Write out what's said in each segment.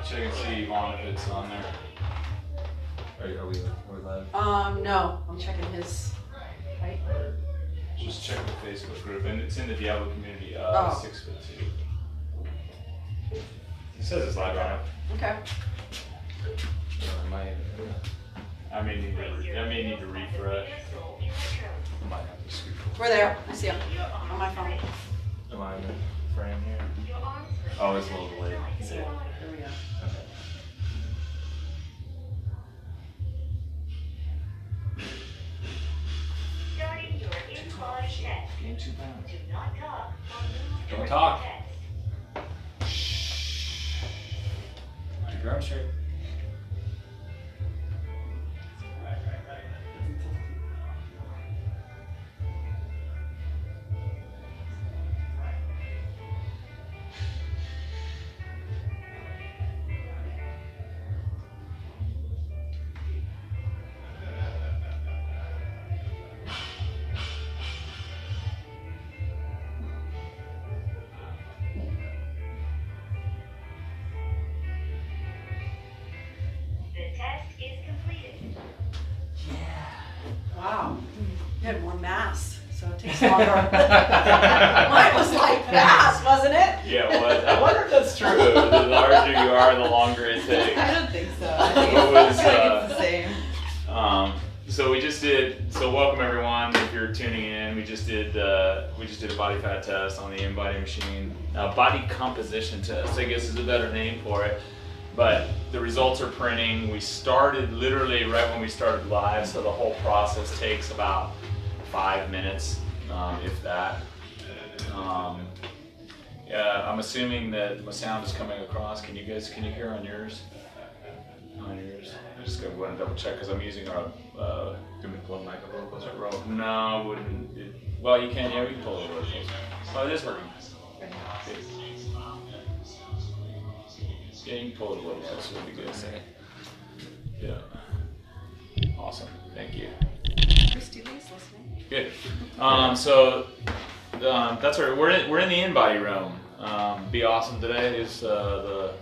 Check and see, Yvonne, if it's on there. Are we live? No. I'm checking his height. Just check the Facebook group, and it's in the Diablo community, 6'2". It says it's live on it. Okay. I may need to refresh. I might have to scoot. We're there. I see him on my phone. Am I in the frame here? Oh, it's a little delayed. Yeah. There we go. Okay. Starting your InBody test. Gain 2 pounds. Do not talk or move Don't during talk. the test. Shh. Keep your arms straight. The test is completed. Wow. You had more mass, so it takes longer. Mine was like fast, wasn't it? Yeah, it was. I wonder if that's true. The larger you are, the longer it takes. I don't think so. I think What was, it's the same. So we just did. So welcome everyone. If you're tuning in, we just did a body fat test on the InBody machine. Body composition test, I guess, is a better name for it. But the results are printing. We started literally right when we started live, so the whole process takes about 5 minutes, if that. Yeah, I'm assuming that my sound is coming across. Can you hear on yours? On yours. I'm just gonna go ahead and double check because I'm using our. Do we pull the mic up a little closer? No, wouldn't. Well, you can. Yeah, we can pull it a little closer. Oh, it is working. Yeah, you can pull it a little closer. Would be good. Yeah. Awesome. Thank you. Christy Lee's listening. Good. So that's right. We're in the InBody room. Be Awesome today is the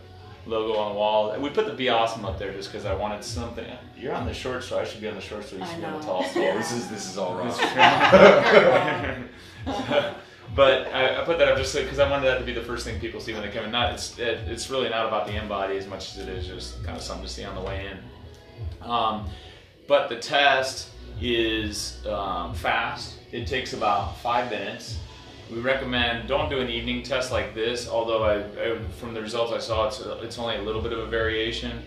logo on the wall. We put the Be Awesome up there just because I wanted something. You're on the short stool. I should be on the short stool. You should be on the tall stool. This is all wrong. But I put that up just because I wanted that to be the first thing people see when they come in. It's really not about the InBody as much as it is just kind of something to see on the way in. But the test is fast. It takes about 5 minutes. We recommend don't do an evening test like this, although from the results I saw, it's only a little bit of a variation.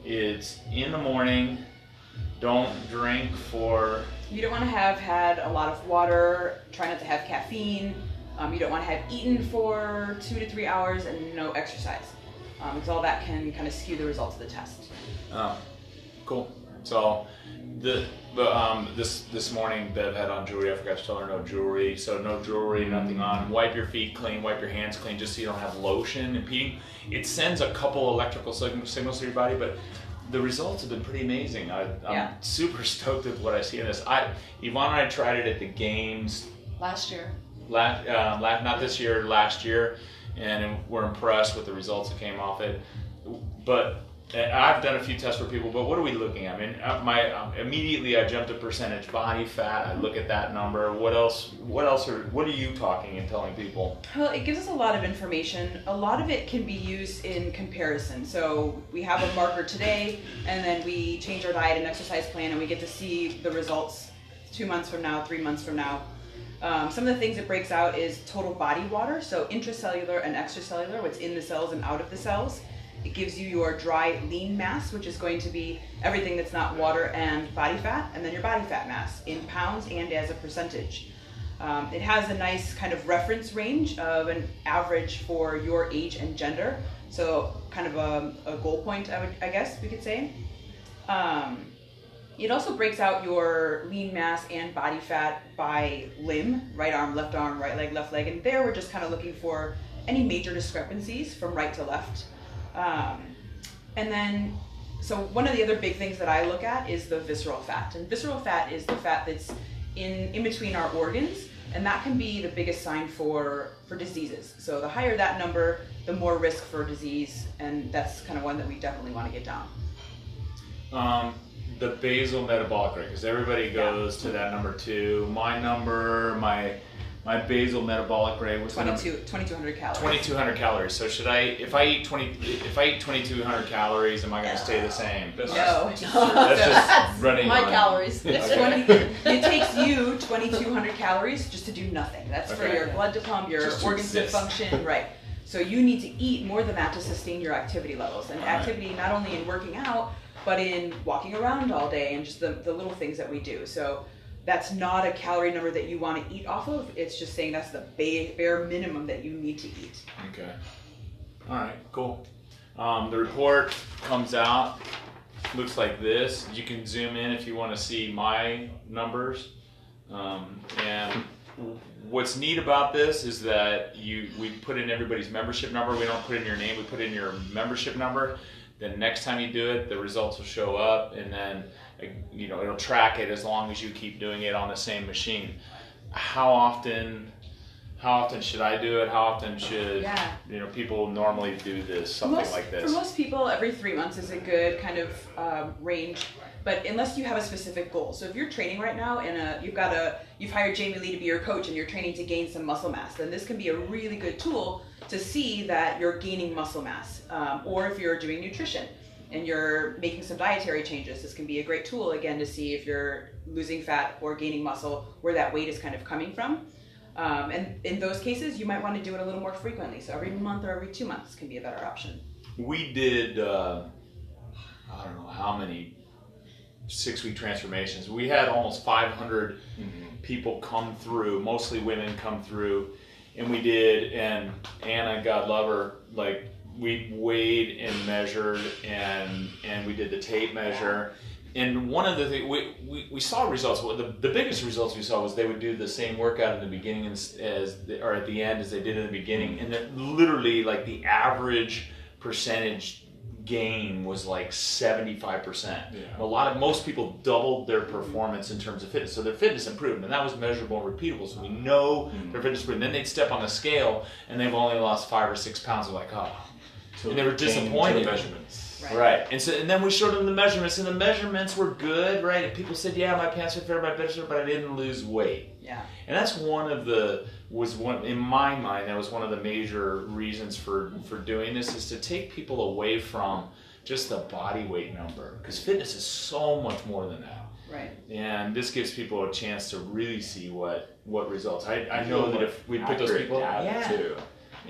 It's in the morning. Don't drink for... You don't want to have had a lot of water, try not to have caffeine, you don't want to have eaten for 2 to 3 hours, and no exercise. Because all that can kind of skew the results of the test. Cool. So this morning Bev had on jewelry. I forgot to tell her no jewelry. So no jewelry, nothing on. Wipe your feet clean, wipe your hands clean, just so you don't have lotion impeding. It sends a couple electrical signals to your body, but the results have been pretty amazing. I'm super stoked with what I see in this. Yvonne and I tried it at the games Last year. Not this year, last year, and we're impressed with the results that came off it. But I've done a few tests for people, but what are we looking at? I mean, immediately I jumped to percentage body fat. I look at that number. What are you talking and telling people? Well, it gives us a lot of information. A lot of it can be used in comparison. So we have a marker today, and then we change our diet and exercise plan, and we get to see the results 2 months from now, 3 months from now. Some of the things it breaks out is total body water, so intracellular and extracellular, what's in the cells and out of the cells. It gives you your dry lean mass, which is going to be everything that's not water and body fat, and then your body fat mass in pounds and as a percentage. It has a nice kind of reference range of an average for your age and gender, so kind of a goal point, I guess we could say. It also breaks out your lean mass and body fat by limb, right arm, left leg, and there we're just kind of looking for any major discrepancies from right to left. And then, so one of the other big things that I look at is the visceral fat. And visceral fat is the fat that's in between our organs. And that can be the biggest sign for diseases. So the higher that number, the more risk for disease, and that's kind of one that we definitely want to get down. The basal metabolic rate, because everybody goes to that number 2. My basal metabolic rate was 2,200 calories. 2,200 calories. So should I, if I eat 2,200 calories, am I going to stay the same? No. That's just running My on. calories. It takes you 2,200 calories just to do nothing. That's for Okay. your blood to pump, your Just to organs to exist. function, right. So you need to eat more than that to sustain your activity levels. And All right. activity not only in working out, but in walking around all day and just the little things that we do. So that's not a calorie number that you want to eat off of. It's just saying that's the bare minimum that you need to eat. Okay. All right, cool. The report comes out, looks like this. You can zoom in if you want to see my numbers. And what's neat about this is that we put in everybody's membership number. We don't put in your name, we put in your membership number. Then next time you do it, the results will show up, and then it'll track it as long as you keep doing it on the same machine. How often should I do it? How often should people normally do this, something like this? For most people, every 3 months is a good kind of range. But unless you have a specific goal. So if you're training right now and you've hired Jamie Lee to be your coach and you're training to gain some muscle mass, then this can be a really good tool to see that you're gaining muscle mass. Or if you're doing nutrition and you're making some dietary changes, this can be a great tool again to see if you're losing fat or gaining muscle, where that weight is kind of coming from. And in those cases, you might want to do it a little more frequently. So every month or every 2 months can be a better option. We did, I don't know how many 6-week transformations. We had almost 500 people come through, mostly women come through, and we did, and Anna, God love her, like we weighed and measured and we did the tape measure. And one of the things, we saw results. Well, the biggest results we saw was they would do the same workout in the beginning or at the end as they did in the beginning, and that literally like the average percentage gain was like 75%. Most people doubled their performance in terms of fitness, so their fitness improved, and that was measurable and repeatable. So we know their fitness improved. And then they'd step on the scale, and they've only lost 5 or 6 pounds. They're like, oh, and they were disappointed. Measurements. Right. And then we showed them the measurements, and the measurements were good, right? And people said, yeah, my pants are fair, my bench are, but I didn't lose weight. Yeah. And that's in my mind, that was one of the major reasons for doing this, is to take people away from just the body weight number, because fitness is so much more than that. Right. And this gives people a chance to really see what results. I know that if we put those people, too.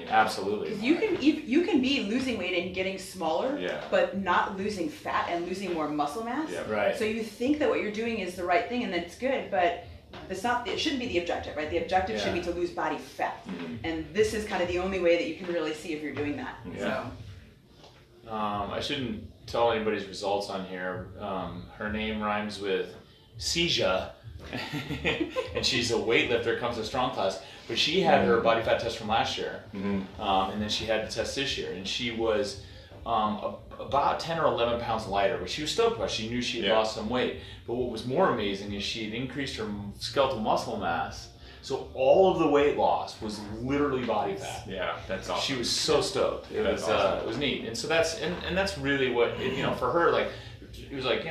Absolutely. Because you can be losing weight and getting smaller, but not losing fat and losing more muscle mass. Yeah, right. So you think that what you're doing is the right thing and that it's good, but it shouldn't be the objective, right? The objective should be to lose body fat. And this is kind of the only way that you can really see if you're doing that. Yeah. So. I shouldn't tell anybody's results on here. Her name rhymes with Seja, and she's a weightlifter, comes to strong class. But she had her body fat test from last year, and then she had the test this year, and she was about 10 or 11 pounds lighter, but she was stoked about it. She knew she had lost some weight. But what was more amazing is she had increased her skeletal muscle mass. So all of the weight loss was literally body fat. Yeah, that's awesome. She was so stoked. It was neat. And so that's really what for her, like, it was like,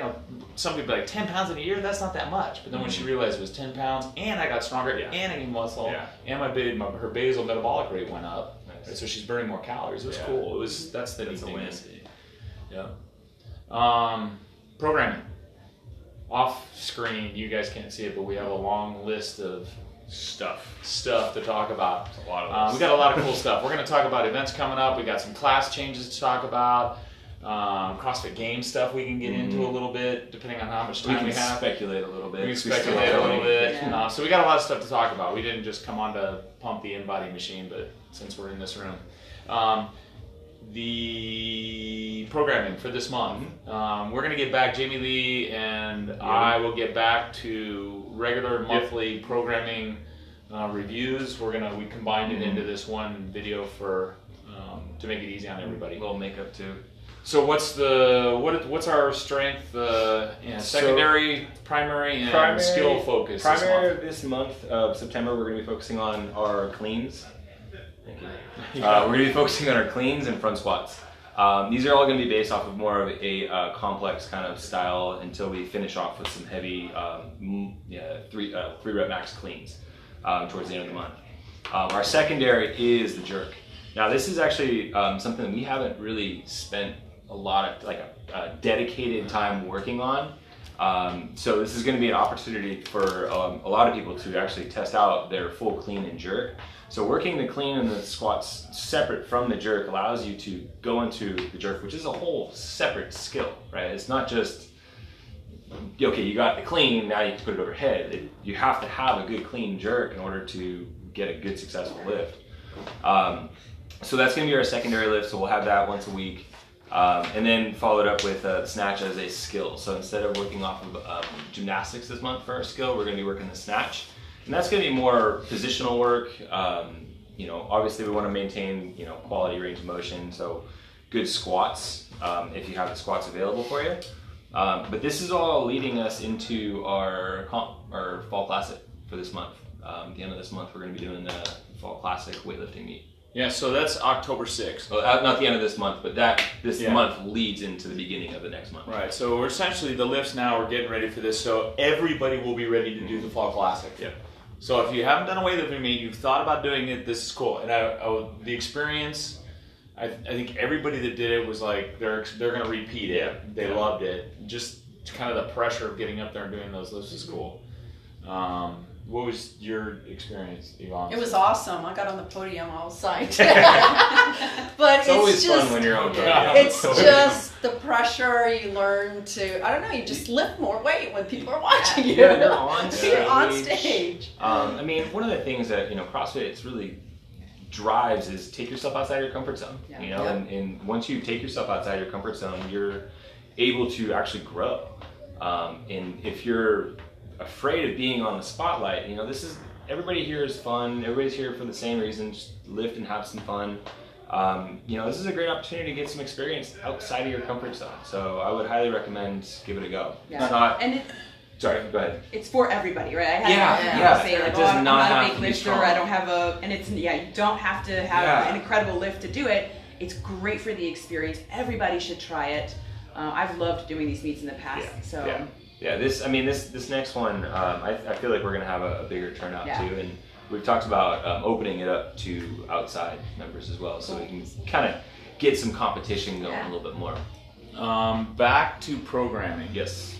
some people like 10 pounds in a year, that's not that much. But then when she realized it was 10 pounds and I got stronger and I gained muscle and her basal metabolic rate went up. Nice. Right, so she's burning more calories. It was cool. That's the neat thing to see. Yeah. Programming. Off screen, you guys can't see it, but we have a long list of stuff to talk about. A lot of we got a lot of cool stuff. We're going to talk about events coming up. We got some class changes to talk about. CrossFit Games stuff we can get into a little bit, depending on how much time we have. Speculate a little bit. We can speculate a little bit. So we got a lot of stuff to talk about. We didn't just come on to pump the InBody machine, but since we're in this room. The programming for this month, we're going to get back, Jamie Lee and I will get back to regular monthly programming reviews. We combined it into this one video to make it easy on everybody. A little makeup too. So what's our strength? Secondary, primary, and skill focus. Primary this month of September, we're going to be focusing on our cleans. Thank you. We're going to be focusing on our cleans and front squats. These are all going to be based off of more of a complex kind of style until we finish off with some heavy 3 rep max cleans towards the end of the month. Our secondary is the jerk. Now this is actually something that we haven't really spent a lot of a dedicated time working on. So this is going to be an opportunity for a lot of people to actually test out their full clean and jerk. So working the clean and the squats separate from the jerk allows you to go into the jerk, which is a whole separate skill, right? It's not just, okay, you got the clean, now you have to put it overhead. You have to have a good clean jerk in order to get a good successful lift. So that's going to be our secondary lift, so we'll have that once a week. And then followed up with snatch as a skill. So instead of working off of gymnastics this month for our skill, we're going to be working the snatch. And that's going to be more positional work. Obviously we want to maintain, quality range of motion. So good squats, if you have the squats available for you. But this is all leading us into our fall classic for this month. At the end of this month, we're going to be doing the fall classic weightlifting meet. Yeah, so that's October 6th. Well, not the end of this month, but this month leads into the beginning of the next month. Right, so we're essentially, the lifts now, we're getting ready for this, so everybody will be ready to do the Fall Classic. Yeah. So if you haven't done a weightlifting meet, you've thought about doing it, this is cool. And the experience, I think everybody that did it was like, they're going to repeat it. They loved it. Just kind of the pressure of getting up there and doing those lifts is cool. What was your experience, Yvonne? It was awesome. I got on the podium, I was psyched. But It's always fun when you're on podium. It's just the pressure. You learn to, I don't know, you just lift more weight when people are watching you. Yeah, you're on stage. You're on stage. One of the things that, CrossFit, it's really drives is take yourself outside your comfort zone. Yeah. And once you take yourself outside your comfort zone, you're able to actually grow. And if you're afraid of being on the spotlight, everybody here is fun. Everybody's here for the same reason, just lift and have some fun. This is a great opportunity to get some experience outside of your comfort zone. So I would highly recommend give it a go. Yeah. Sorry, go ahead. It's for everybody, right? I Yeah. say like, It does I'm not not a have big to be lifter. strong. I don't have you don't have to have an incredible lift to do it. It's great for the experience. Everybody should try it. I've loved doing these meets in the past. This next one, I feel like we're going to have a bigger turnout too. And we've talked about opening it up to outside members as well, so we can kind of get some competition going a little bit more. Back to programming. Yes.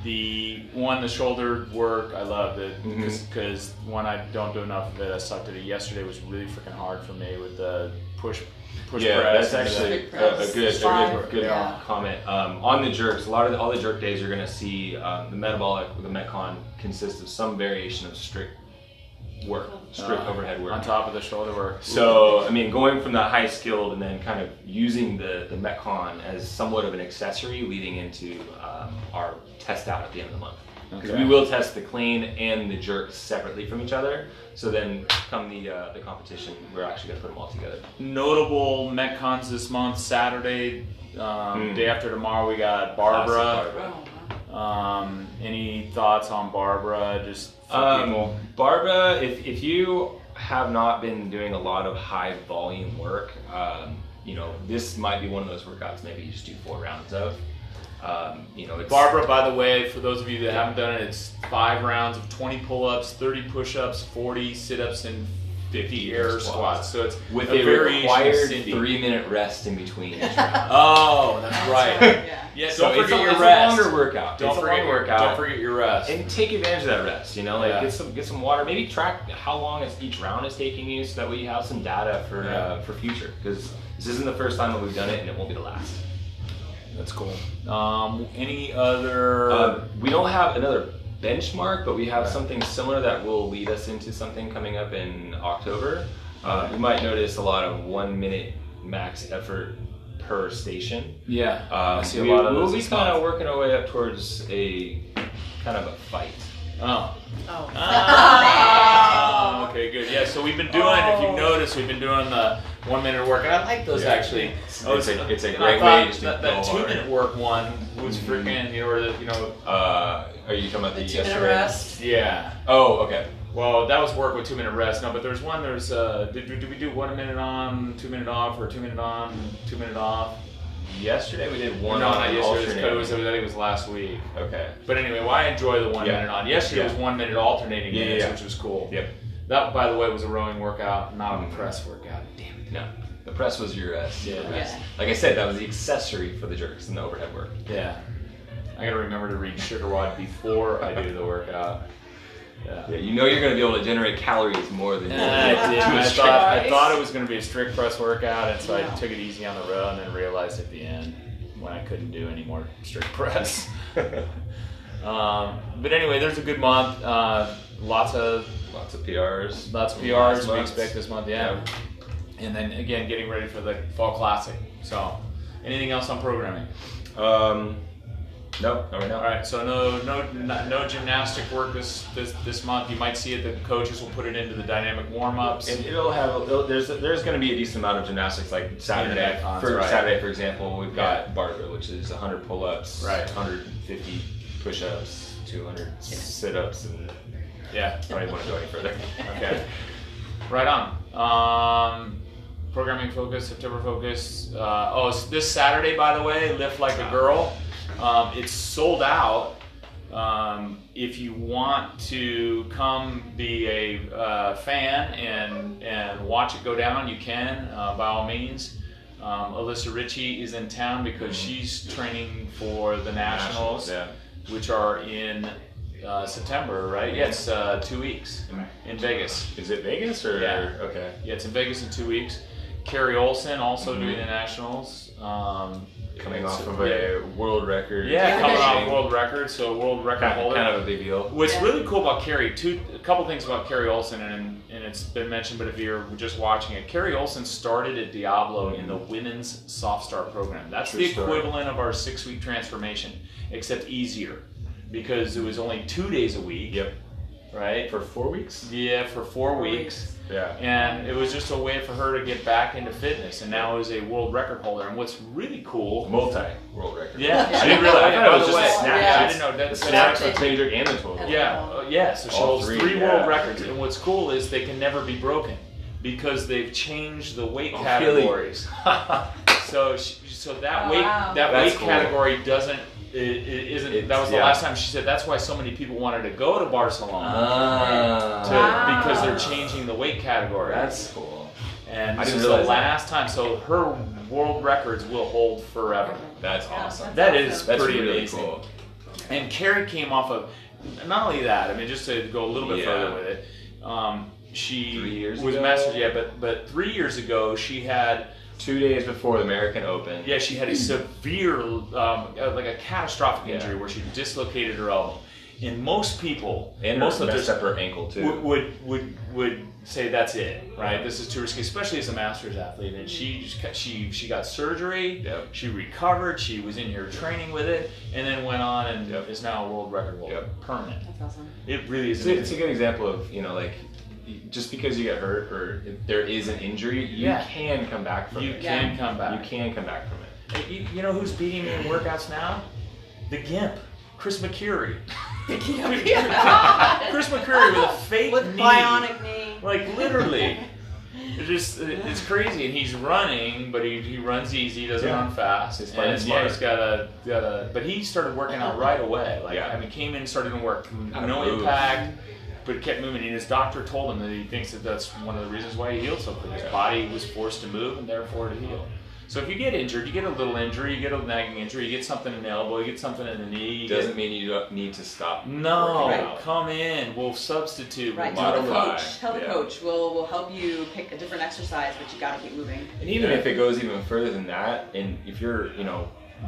The shoulder work, I loved it because one, I don't do enough of it. I sucked at it yesterday. Was really freaking hard for me with the push press. That's actually a good comment. On the jerks, all the jerk days you're going to see the metabolic, the Metcon consists of some variation of strict overhead work on top of the shoulder work. So going from the high skilled and then kind of using the Metcon as somewhat of an accessory leading into our test out at the end of the month. Because we will test the clean and the jerk separately from each other. So then come the competition, we're actually going to put them all together. Notable Metcons this month, Saturday, day after tomorrow, we got Barbara. Any thoughts on Barbara? Just for people. Barbara, if you have not been doing a lot of high volume work, this might be one of those workouts maybe you just do 4 rounds of. It's Barbara, by the way, for those of you that haven't done it, it's 5 rounds of 20 pull-ups, 30 push-ups, 40 sit-ups, and 50 air squats. So it's with a required variation 3-minute rest in between each round. Oh, that's right. Yeah. Don't forget your it's rest. a longer workout. Don't forget your rest. And take advantage of that rest. Get some water. Maybe track how long each round is taking you, so that way you have some data for future. Because this isn't the first time that we've done it, and it won't be the last. That's cool. Any other? We don't have another benchmark, but we have something similar that will lead us into something coming up in October. You might notice a lot of 1 minute max effort per station. Yeah, I see a lot of those. We'll be kind of working our way up towards a kind of a fight. Okay, good. Yeah, so we've been doing, if you've noticed, we've been doing the 1 minute workout. I like those actually. It's a And great I thought way just to that go 2 hard. minute work one was freaking, or Are you talking about the 2 minute yesterday? rest. yeah. Oh, okay. Well, that was work with 2 minute rest. No, but there's one. Did we do 1 minute on, 2 minute off, or 2 minute on, 2 minute off? Yesterday we did one No, on not yesterday. alternating. I think it was last week. Okay. But anyway, well, I enjoy the 1 Yeah. minute on. Yesterday was 1 minute alternating Yeah, minutes, yeah. which was cool. Yep. That, by the way, was a rowing workout, not a press workout. Damn it. No. The press was your Yeah. rest. Like I said, that was the accessory for the jerks and the overhead work. Yeah. I gotta remember to read Sugar Wad before I do the workout. Yeah, you know you're going to be able to generate calories more than And I did. to a I strict thought it was going to be a strict press workout, and so I took it easy on the row, and then realized at the end when I couldn't do any more strict press. But anyway, there's a good month. Lots of PRs. PRs Last we month. expect this month. Yeah. And then again, getting ready for the fall classic. So, anything else on programming? No, not right now. All right, so no gymnastic work this month. You might see it. The coaches will put it into the dynamic warm-ups. And there's going to be a decent amount of gymnastics like Saturday. Metcons, For right. Saturday, for example, we've got barbell, which is 100 pull-ups, Right. 150 push-ups, 200 sit-ups, and Yeah. I don't even want to go any further. Okay. Right on. Programming focus, September focus. So this Saturday, by the way, Lift Like a Girl. It's sold out. If you want to come be a fan and watch it go down, you can, by all means. Alyssa Ritchie is in town because she's training for the Nationals, Yeah. which are in September, right? Yeah, it's 2 weeks in Vegas. Is it Vegas or? Yeah. Okay. Yeah, it's in Vegas in 2 weeks. Carrie Olsen also doing the Nationals. Coming off of a world record. Yeah, coming off finishing. world record, so world record holder. Kind of a big deal. What's really cool about Carrie, a couple things about Carrie Olsen, and it's been mentioned, but if you're just watching it, Carrie Olsen started at Diablo in the women's soft start program. That's True the story. equivalent of our 6-week transformation, except easier, because it was only 2 days a week. Yep. Right? For 4 weeks? Yeah, for 4 weeks. Yeah. And it was just a way for her to get back into fitness, and now is a world record holder. And what's really cool, Multi-world record. yeah, Yeah. I didn't realize. I thought it By was the just way, a snap. Yeah. I didn't know that. The snatch, the clean jerk, and the total. Yeah, so she All holds three, 3 yeah. world records, and what's cool is they can never be broken because they've changed the weight Oh, categories. So that weight wow. that That's weight cool. category doesn't. It isn't. That was the yeah. last time she said. That's why so many people wanted to go to Barcelona Ah. because they're changing the weight category. That's cool. And I this didn't is the realize that. last time. So her world records will hold forever. That's awesome. That is That's pretty really amazing. cool. And Carrie came off of, not only that, I mean, just to go a little bit Yeah. further with it, she 3 years was ago? mastered, but 3 years ago she had, 2 days before the American Open. she had a severe, like a catastrophic injury where she dislocated her elbow. And most people, And most her of messed this up her ankle too. would say that's it, right? This is too risky, especially as a masters athlete. And she got surgery, Yep. she recovered, she was in here training with it, and then went on and Yep. is now a world record holder, Yep. permanent. That's awesome. It really is. It's a amazing. good example of, like, just because you get hurt or if there is an injury, you Yeah. can come back from You it. can come back. You can come back from it. You know who's beating me in workouts now? The Gimp, Chris McCurry. Yeah. Chris McCurry with a fake With knee. bionic knee. Like literally. It's crazy, and he's running, but he runs easy, he doesn't Yeah. run fast. He's playing And smart. he's got a, but he started working out right away. Like, Yeah. I mean, came in, started to work, Gotta no move. impact, but kept moving. And his doctor told him that he thinks that that's one of the reasons why he healed so quick. His body was forced to move, and therefore to heal. So if you get injured, you get a little injury, you get a nagging injury, you get something in the elbow, you get something in the knee. You Doesn't mean you don't need to stop. no, working out. come in. We'll substitute. Right, We'll tell the modify. coach. Tell the Yeah. coach. We'll help you pick a different exercise, but you gotta keep moving. And even Yeah. if it goes even further than that, and if you're,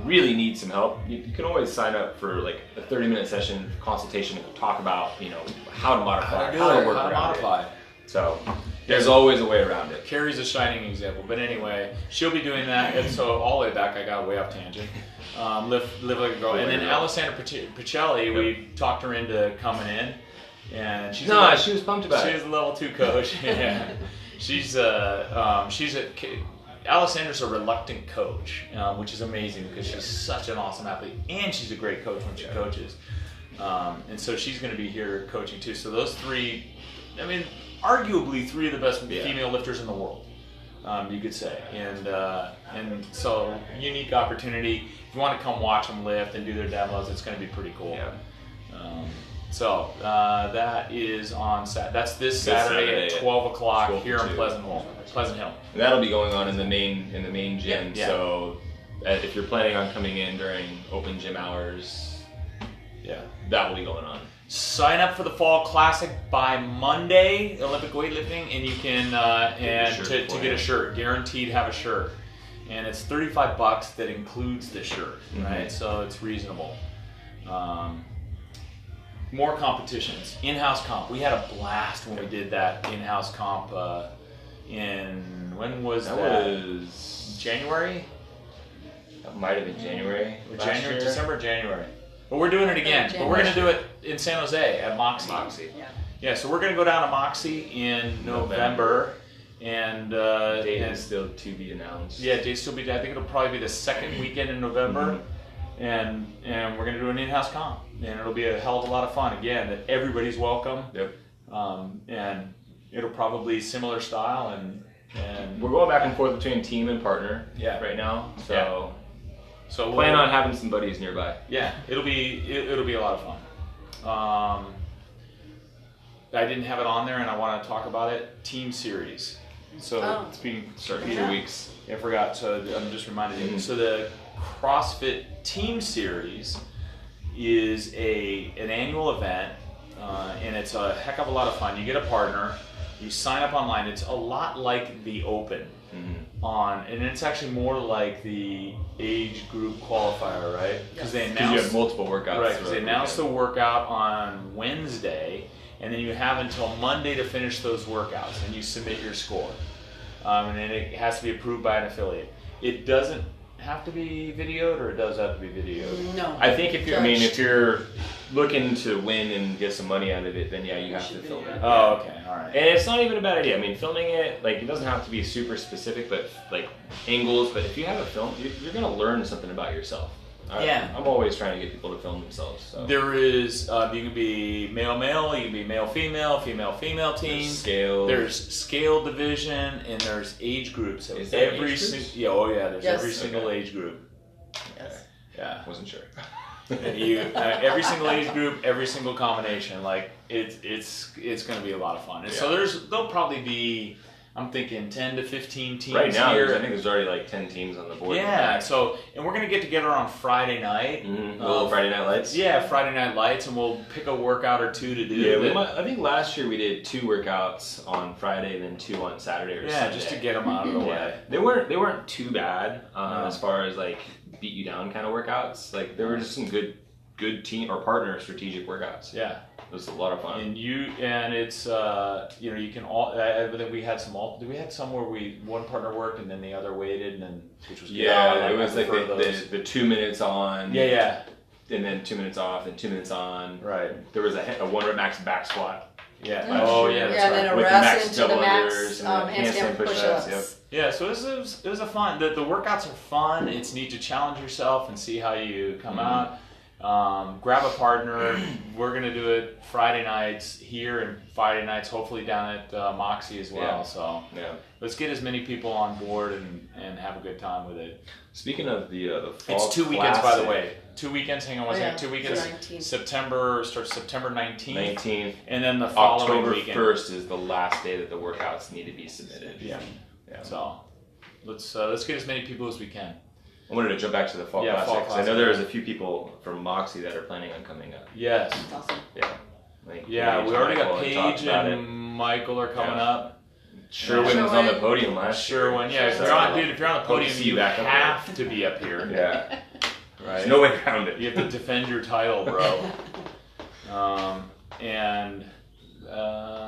really need some help, you can always sign up for like a 30-minute session consultation to talk about, how to modify, how to work around modify. it. So there's always a way around it. Carrie's a shining example, but anyway, she'll be doing that. And so all the way back, I got way off tangent. Live like a girl, and then Alessandra Picelli, we talked her into coming in, and she's No, she was pumped about she it. was a level 2 coach. Yeah. she's Alexandra's a reluctant coach, which is amazing because she's such an awesome athlete and she's a great coach when she coaches. And so she's going to be here coaching too. So those three, I mean, arguably three of the best female lifters in the world, you could say. And so unique opportunity. If you want to come watch them lift and do their demos, it's going to be pretty cool. Yeah. So that is on that's this Saturday at 12 o'clock here in Pleasant Hill. And that'll be going on in the main gym. Yeah. So if you're planning on coming in during open gym hours, that will be going on. Sign up for the Fall Classic by Monday, Olympic weightlifting, and you can to get a shirt, guaranteed have a shirt, and it's $35 that includes the shirt, right? So it's reasonable. More competitions, in-house comp. We had a blast when we did that in-house comp. When was that? That was January. That might have been January. December, January. But we're doing it again. But we're going to do it in San Jose at Moxie. Yeah, so we're going to go down to Moxie in November. And date is still to be announced. Yeah, date still be. I think it'll probably be the second weekend in November. And we're going to do an in-house comp. And it'll be a hell of a lot of fun. Again, that everybody's welcome. Yep. And it'll probably similar style and we're going back and forth between team and partner right now. So plan on having some buddies nearby. Yeah, it'll be a lot of fun. I didn't have it on there and I want to talk about it. Team series. So it's being starting 2 weeks. I forgot, so I'm just reminded you. So the CrossFit Team Series is an annual event, and it's a heck of a lot of fun. You get a partner, you sign up online. It's a lot like the Open, and it's actually more like the age group qualifier, right? Because you have multiple workouts. Right, because they announce the workout on Wednesday, and then you have until Monday to finish those workouts, and you submit your score, and then it has to be approved by an affiliate. It doesn't have to be videoed, or it does have to be videoed? No. I think if you're looking to win and get some money out of it, then you have to film it. Oh, okay, all right. And it's not even a bad idea. I mean, filming it, it doesn't have to be super specific, but angles. But if you have a film, you're gonna learn something about yourself. I'm always trying to get people to film themselves. So. There is, you can be male-male, you can be male-female, female-female team. There's scale division, and there's age groups. Is there every age groups? There's every single age group. Yes. Yeah. Wasn't sure. Every single age group, every single combination, it's going to be a lot of fun. And so there'll probably be, I'm thinking 10 to 15 teams right now. here. I think there's already 10 teams on the board. Yeah. So, and we're gonna get together on Friday night. Little Friday Night Lights. Yeah, Friday Night Lights, and we'll pick a workout or two to do. Yeah, I think last year we did 2 workouts on Friday and then 2 on Saturday or Sunday. Yeah, just to get them out of the way. They weren't too bad as far as beat you down kind of workouts. There were just some good team or partner strategic workouts. Yeah. It was a lot of fun. And it's you can all. I think we had some. We had some where one partner worked and then the other waited, and then which was it was the 2 minutes on. Yeah. And then 2 minutes off and 2 minutes on. Right. There was a 1 rep max back squat. Yeah. That's right. And then a rest into the max handstand push-ups. Yep. Yeah, so it was a fun. The workouts are fun. It's neat to challenge yourself and see how you come out. Grab a partner. We're gonna do it Friday nights here and Friday nights, hopefully down at Moxie as well. So let's get as many people on board and have a good time with it. Speaking of the fall, it's 2 weekends, by the way. 2 weekends. Hang on one second. 2 weekends. 19th. Starts September 19th. 19th. And then the following October weekend. 1st is the last day that the workouts need to be submitted. Yeah. So let's get as many people as we can. I wanted to jump back to the Fall Classic. Fall Classic. I know there's a few people from Moxie that are planning on coming up. Yes. That's awesome. Yeah. We already got Paige and it. Michael are coming up. Sherwin was on the podium last year. Sherwin, yeah. If you're on the podium, you back up have to be up here. Yeah. Right. There's no way around it. You have to defend your title, bro.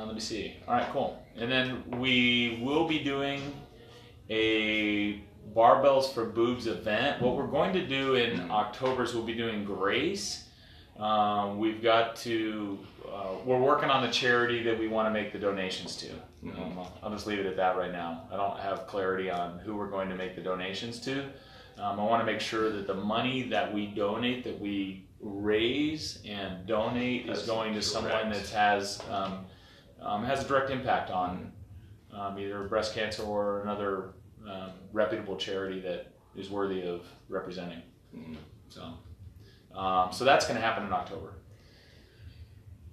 Let me see. All right, cool. And then we will be doing a Barbells for Boobs event. What we're going to do in October is we'll be doing Grace. We're working on the charity that we want to make the donations to. I'll just leave it at that right now. I don't have clarity on who we're going to make the donations to. I want to make sure that the money that we donate, that we raise and donate, is going to someone that has a direct impact on either breast cancer or another reputable charity that is worthy of representing. So that's going to happen in October.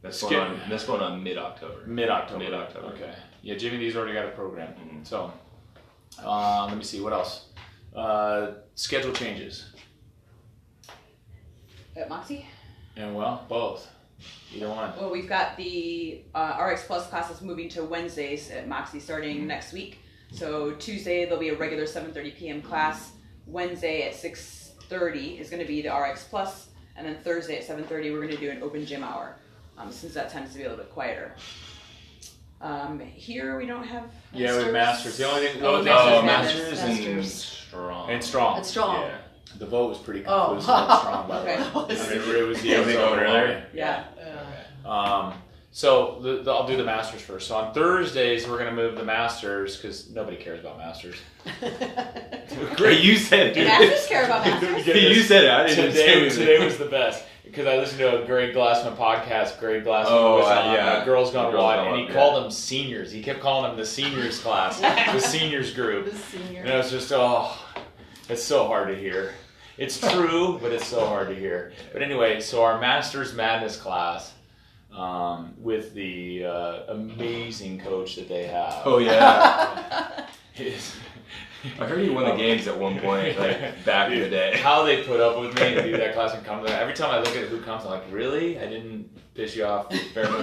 That's going on mid-October. Mid-October. Okay. Yeah, Jimmy D's already got a program. So let me see, what else? Schedule changes. At Moxie? And well, both. Either one. Well, we've got the RX Plus classes moving to Wednesdays at Moxie starting next week. So Tuesday there'll be a regular 7:30 p.m. class. Wednesday at 6:30 is going to be the RX Plus, and then Thursday at 7:30 we're going to do an open gym hour, since that tends to be a little bit quieter. Here we don't have. Yeah, with Masters. The only thing. Masters and strong. And strong. It's strong. Yeah. The vote was pretty conclusive on strong, by the way. Okay. I mean, it was Yeah, they go earlier. Yeah. So I'll do the Masters first. So on Thursdays we're gonna move the Masters because nobody cares about Masters. Great, you said it. Masters care about Masters. You said it. I didn't say anything. Today was the best because I listened to a Greg Glassman podcast. Greg Glassman was on Girls Gone Wild, and he called them seniors. He kept calling them the seniors class, the seniors group. The senior. And it was just it's so hard to hear. It's true, but it's so hard to hear. But anyway, so our Masters Madness class with the amazing coach that they have. Oh yeah. I heard he won the games at one point, like back in the day. How they put up with me to do that class and come to that. Every time I look at who comes, I'm like, really? I didn't piss you off very much.